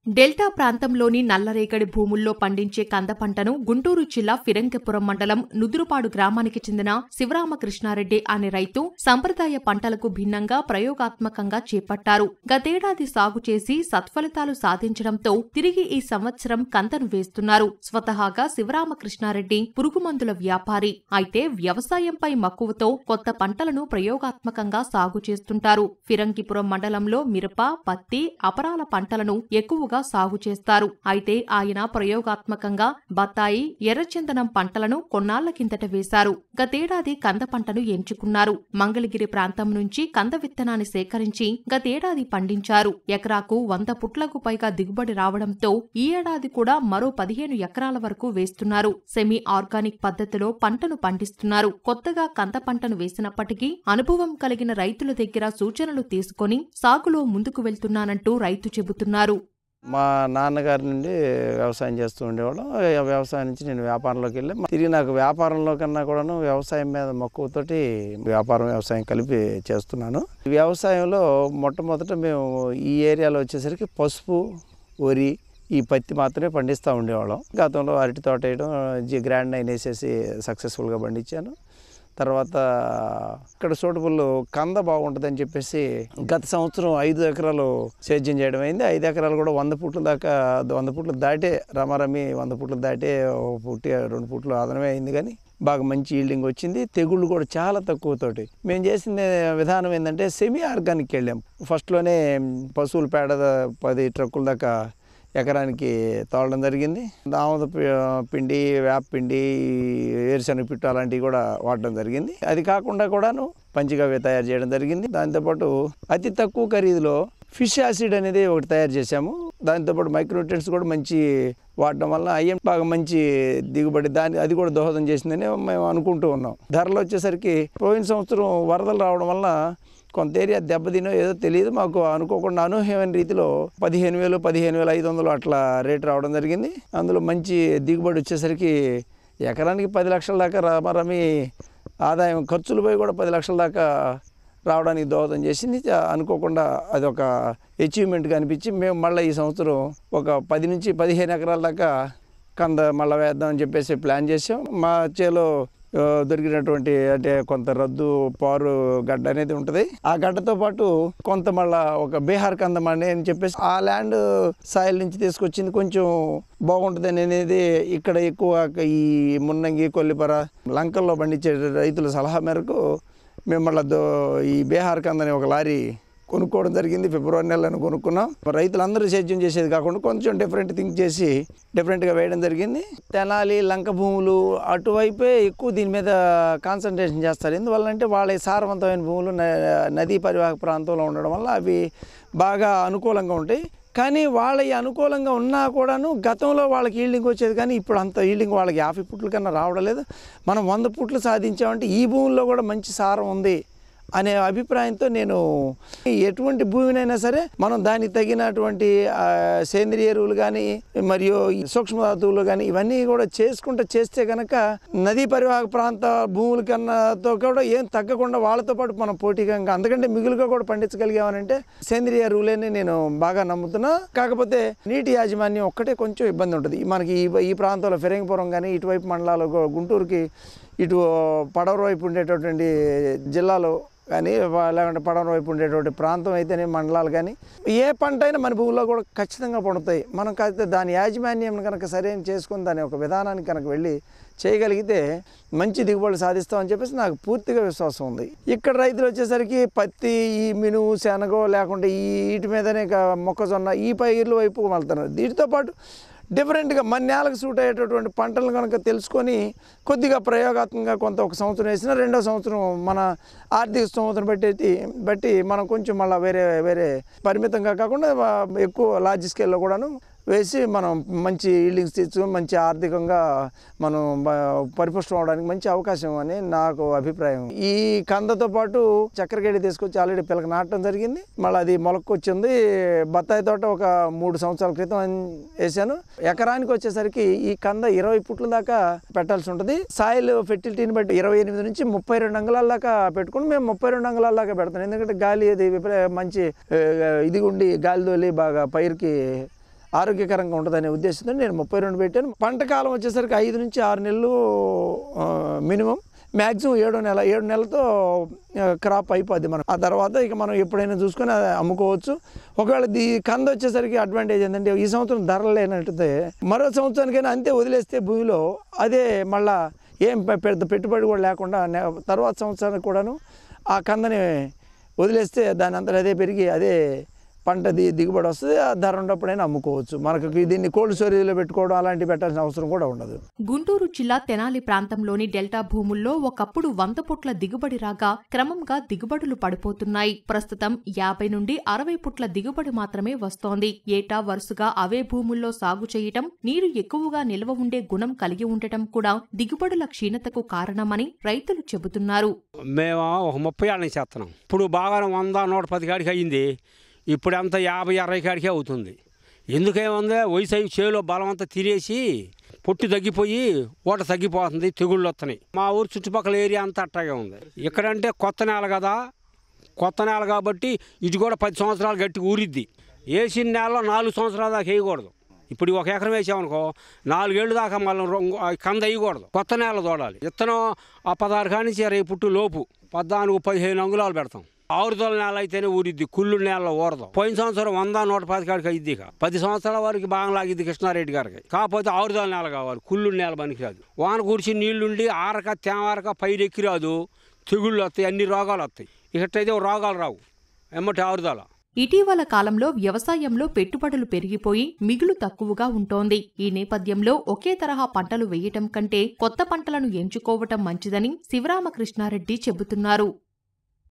Delta ప్రాంతంలోని నల్లరేగడి భూముల్లో పండించే కంద పంటను గుంటూరు జిల్లా ఫిరంగిపురం మండలం నుదురుపాడు గ్రామానికి చెందిన శివరామకృష్ణారెడ్డి అనే రైతు సంప్రదాయ పంటలకు భిన్నంగా ప్రయోగాత్మకంగా చేపట్టారు. గతేడాది సాగు చేసి సత్ఫలితాలు సాధించడంతో తిరిగి ఈ సంవత్సరం కందను వేస్తున్నారు. స్వతహాగా శివరామకృష్ణారెడ్డి పురుగుమందుల వ్యాపారి. అయితే వ్యవసాయంపై మక్కువతో కొత్త పంటలను ప్రయోగాత్మకంగా సాగు చేస్తుంటారు. ఫిరంగిపురం మండలంలో మిరప, పత్తి, అపరాల పంటలను ఎక్కువగా సాగు చేస్తారు. అయితే ఆయన ప్రయోగాత్మకంగా బత్తాయి, ఎర్రచందనం పంటలను కొన్నాళ్ల కిందట వేశారు. గతేడాది కంద పంటను ఎంచుకున్నారు. మంగళగిరి ప్రాంతం నుంచి కంద విత్తనాన్ని సేకరించి గతేడాది పండించారు. ఎకరాకు 100 పుట్లకు పైగా దిగుబడి రావడంతో ఈ ఏడాది కూడా మరో 15 ఎకరాల వరకు వేస్తున్నారు. సెమీ ఆర్గానిక్ పద్ధతిలో పంటను పండిస్తున్నారు. కొత్తగా కంద పంటను వేసినప్పటికీ అనుభవం కలిగిన రైతుల దగ్గర సూచనలు తీసుకొని సాగులో ముందుకు వెళ్తున్నానంటూ రైతు చెబుతున్నారు. మా నాన్నగారి నుండి వ్యవసాయం చేస్తూ ఉండేవాళ్ళం. వ్యవసాయం నుంచి నేను వ్యాపారంలోకి వెళ్ళి తిరిగి నాకు వ్యాపారంలో కన్నా కూడాను వ్యవసాయం మీద మక్కువతోటి వ్యవసాయం కలిపి చేస్తున్నాను. వ్యవసాయంలో మొట్టమొదట మేము ఈ ఏరియాలో వచ్చేసరికి పసుపు, వరి, ఈ పత్తి మాత్రమే పండిస్తూ ఉండేవాళ్ళం. గతంలో అరటి తోట వేయడం, గ్రాండ్ 9 వేసేసి సక్సెస్ఫుల్గా పండించాను. తర్వాత ఇక్కడ సూటబుల్ కంద బాగుంటుందని చెప్పేసి గత సంవత్సరం 5 ఎకరాలు సేద్యం చేయడం అయింది. 5 ఎకరాలు కూడా 100 ఫుట్ల దాకా 100 ఫుట్లు దాటే రమారమి 100 ఫుట్లు దాటే 1 ఫుట్ 2 ఫుట్లు ఆదనమే అయింది. కానీ బాగా మంచి ఈల్డింగ్ వచ్చింది. తెగుళ్ళు కూడా చాలా తక్కువతోటి. మేము చేసిన విధానం ఏంటంటే సెమీ ఆర్గానిక్ వెళ్ళాం. ఫస్ట్లోనే పశువుల పేడ 10 ట్రక్కుల దాకా ఎకరానికి తోలడం జరిగింది. ఆముద పిండి, వేప పిండి, వేరుశనగ పిట్టు అలాంటివి కూడా వాడడం జరిగింది. అది కాకుండా కూడాను పంచగవ్య తయారు చేయడం జరిగింది. దాంతోపాటు అతి తక్కువ ఖరీదులో ఫిష్ యాసిడ్ అనేది ఒకటి తయారు చేశాము. దాంతోపాటు మైక్రోన్యూట్రియంట్స్ కూడా మంచి వాడడం వల్ల అయ్యం బాగా మంచి దిగుబడి అది కూడా దోహదం చేసిందని మేము అనుకుంటూ ఉన్నాం. ధరలు వచ్చేసరికి పోయిన సంవత్సరం వరదలు రావడం వల్ల కొంత ఏరియా దెబ్బతినో ఏదో తెలియదు. మాకు అనుకోకుండా అనూహ్యమైన రీతిలో 15,000, 15,500 అట్లా రేటు రావడం జరిగింది. అందులో మంచి దిగుబడి వచ్చేసరికి ఎకరానికి 10 లక్షల దాకా రమారమి ఆదాయం, ఖర్చులు పోయి కూడా 10 లక్షల దాకా రావడానికి దోహదం చేసింది. అనుకోకుండా అదొక అచీవ్మెంట్గా అనిపించి మేము మళ్ళీ ఈ సంవత్సరం ఒక 10 నుంచి 15 ఎకరాల దాకా కంద మళ్ళీ వేద్దామని చెప్పేసి ప్లాన్ చేసాం. మా చేలో దొరికినటువంటి అంటే కొంత రద్దు పారు గడ్డ అనేది ఉంటుంది. ఆ గడ్డతో పాటు కొంత మళ్ళా ఒక బీహార్ కందమని అని చెప్పేసి ఆ ల్యాండ్ సాయిల్ నుంచి తీసుకొచ్చింది కొంచెం బాగుంటుంది అనేది ఇక్కడ ఎక్కువ ఈ మున్నంగి, కొల్లిపర, లంకల్లో పండించే రైతుల సలహా మేరకు మేము మళ్ళీ ఈ బీహార్ కందని ఒక లారీ కొనుక్కోవడం జరిగింది. ఫిబ్రవరి నెలలో కొనుక్కున్నాం. రైతులందరూ సేద్యం చేసేది కాకుండా కొంచెం డిఫరెంట్ థింక్ చేసి డిఫరెంట్గా వేయడం జరిగింది. తెనాలి, లంక భూములు అటువైపే ఎక్కువ దీని మీద కాన్సన్ట్రేషన్ చేస్తారు. ఎందువల్లంటే వాళ్ళ సారవంతమైన భూములు నదీ పరివాహక ప్రాంతంలో ఉండడం వల్ల అవి బాగా అనుకూలంగా ఉంటాయి. కానీ వాళ్ళకి అనుకూలంగా ఉన్నా కూడాను గతంలో వాళ్ళకి ఈల్డింగ్ వచ్చేది. కానీ ఇప్పుడు అంత ఈల్డింగ్ వాళ్ళకి 50 ఫుట్ల కన్నా రావడం లేదు. మనం 100 ఫుట్లు సాధించామంటే ఈ భూముల్లో కూడా మంచి సారం ఉంది అనే అభిప్రాయంతో నేను ఎటువంటి భూమినైనా సరే మనం దానికి తగినటువంటి సేంద్రియ ఎరువులు కానీ మరియు సూక్ష్మధాతువులు కానీ ఇవన్నీ కూడా చేస్తే కనుక నదీ పరివాహక ప్రాంత భూముల కన్నాతో కూడా ఏం తగ్గకుండా వాళ్ళతో పాటు మనం పోటీగా అందుకంటే మిగులుగా కూడా పండించగలిగామనంటే సేంద్రియ ఎరువులని నేను బాగా నమ్ముతున్నా. కాకపోతే నీటి యాజమాన్యం ఒక్కటే కొంచెం ఇబ్బంది ఉంటుంది మనకి ఈ ప్రాంతంలో. ఫిరంగిపురం కానీ ఇటువైపు మండలాలు, గుంటూరుకి ఇటు పడవర వైపు ఉండేటటువంటి జిల్లాలో కానీ లేకుంటే పడవర వైపు ఉండేటువంటి ప్రాంతం అయితేనే మండలాలు కానీ ఏ పంట అయినా మన భూమిలో కూడా ఖచ్చితంగా పండుతాయి. మనం కాకపోతే దాని యాజమాన్యం కనుక సరైన చేసుకుని దాని ఒక విధానానికి కనుక వెళ్ళి చేయగలిగితే మంచి దిగుబడులు సాధిస్తామని చెప్పేసి నాకు పూర్తిగా విశ్వాసం ఉంది. ఇక్కడ రైతులు వచ్చేసరికి పత్తి, ఈ మినుము, శనగ లేకుంటే వీటి మీదనే మొక్కజొన్న ఈ పైర్ల వైపు వెళ్తున్నారు. వీటితో పాటు డిఫరెంట్గా మన నేలకు సూట్ అయ్యేటటువంటి పంటలను కనుక తెలుసుకొని కొద్దిగా ప్రయోగాత్మకంగా కొంత ఒక సంవత్సరం వేసినా రెండో సంవత్సరం మన ఆర్థిక స్తోమతను బట్టి మనం కొంచెం మళ్ళీ వేరే పరిమితంగా కాకుండా ఎక్కువ లార్జ్ స్కేల్లో కూడాను వేసి మనం మంచి ఈల్డింగ్స్ తెచ్చుకొని మంచి ఆర్థికంగా మనం పరిపుష్టం అవడానికి మంచి అవకాశం అని నాకు అభిప్రాయం. ఈ కందతో పాటు చక్కెరకేళి తీసుకొచ్చి ఆల్రెడీ పిల్లకి నాటడం జరిగింది. మళ్ళీ అది మొలకొచ్చింది. బత్తాయి తోట ఒక 3 సంవత్సరాల క్రితం వేసాను. ఎకరానికి వచ్చేసరికి ఈ కంద 20 ఫుట్ల దాకా పెట్టాల్సి ఉంటుంది. సాయిల్ ఫెర్టిలిటీని బట్టి 28 నుంచి 32 అంగుళాల దాకా పెట్టుకుని మేము 32 అంగుళాల దాకా పెడతాం. ఎందుకంటే గాలి అది మంచి ఇది ఉండి గాలి తోలి బాగా పైరుకి ఆరోగ్యకరంగా ఉంటుందనే ఉద్దేశంతో నేను 32 పెట్టాను. పంట కాలం వచ్చేసరికి 5 నుంచి 6 నెలలు మినిమం, మ్యాక్సిమం 7 నెలలతో క్రాప్ అయిపోద్ది. మనం ఆ తర్వాత ఇక మనం ఎప్పుడైనా చూసుకొని అమ్ముకోవచ్చు. ఒకవేళ కంద వచ్చేసరికి అడ్వాంటేజ్ ఏంటంటే ఈ సంవత్సరం ధరలు లేనట్టే మరో సంవత్సరానికైనా అంతే వదిలేస్తే భూమిలో అదే మళ్ళా ఏం పెద్ద పెట్టుబడి కూడా లేకుండా తర్వాత సంవత్సరానికి కూడాను ఆ కందని వదిలేస్తే దాని అంతా అదే పెరిగి అదే పంట దిగుబడి వస్తుంది. ఆ ధర ఉన్నప్పుడైనా అమ్ముకోవచ్చు. మనకు దీన్ని కోల్డ్ స్టోరేజ్లో పెట్టుకోవడం అలాంటివి పెట్టాల్సిన అవసరం కూడా ఉండదు. గుంటూరు జిల్లా తెనాలి ప్రాంతంలోని డెల్టా భూముల్లో ఒకప్పుడు 100 పుట్ల దిగుబడి రాగా క్రమంగా దిగుబడులు పడిపోతున్నాయి. ప్రస్తుతం 50 నుండి 60 పుట్ల దిగుబడి మాత్రమే వస్తోంది. ఏటా వరుసగా అవే భూముల్లో సాగు చేయటం, నీరు ఎక్కువగా నిల్వ ఉండే గుణం కలిగి ఉండటం కూడా దిగుబడుల క్షీణతకు కారణమని రైతులు చెబుతున్నారు. మేము ఒక 30 ఏళ్ళ నుంచి చేస్తున్నాం. ఇప్పుడు బాగా 100, 110 కాడికి అయ్యింది. ఇప్పుడు అంతా 50, 60 కాడికే అవుతుంది. ఎందుకేముంది, వయసు చేలో బలం అంతా తినేసి పొట్టు తగ్గిపోయి ఓట తగ్గిపోతుంది, తెగుళ్ళు వస్తున్నాయి. మా ఊరు చుట్టుపక్కల ఏరియా అంతా అట్టాగే ఉంది. ఇక్కడంటే కొత్త నేల కదా, కొత్త నేల కాబట్టి ఇటు కూడా 10 సంవత్సరాలు గట్టి ఊరిద్ది. వేసిన నేలలో 4 సంవత్సరాల దాకా వేయకూడదు. ఇప్పుడు 1 ఎకరం వేసామనుకో 4 ఏళ్ళు దాకా మళ్ళీ కంద వేయకూడదు. కొత్త నేల తోడాలి. విత్తనం ఆ 16 కాడి నుంచి 20 పుట్టు లోపు 14, 15 అంగుళాలు పెడతాం. ఆరుదల నేల అయితేనే ఊరిద్ది, కుళ్ళు నేలలో ఊరదాం. పోయిన సంవత్సరం 100, 110 కాడికి అయ్యిద్ది. 10 సంవత్సరాల వరకు బాగా లాగిద్ది కృష్ణారెడ్డి గారికి. కాకపోతే ఆరుదల నేల కావాలి, కుళ్ళు నేల పనికిరాదు. వాన కూర్చి నీళ్లుండి ఆరక తేమారక పైరు ఎక్కిరాదు, తెగుళ్ళు వస్తాయి, అన్ని రోగాలు వస్తాయి. ఇకట్టయితే రోగాలు రావు, ఎమ్మటి ఆరుదల. ఇటీవల కాలంలో వ్యవసాయంలో పెట్టుబడులు పెరిగిపోయి మిగులు తక్కువగా ఉంటోంది. ఈ నేపథ్యంలో ఒకే తరహా పంటలు వేయటం కంటే కొత్త పంటలను ఎంచుకోవటం మంచిదని శివరామకృష్ణారెడ్డి చెబుతున్నారు.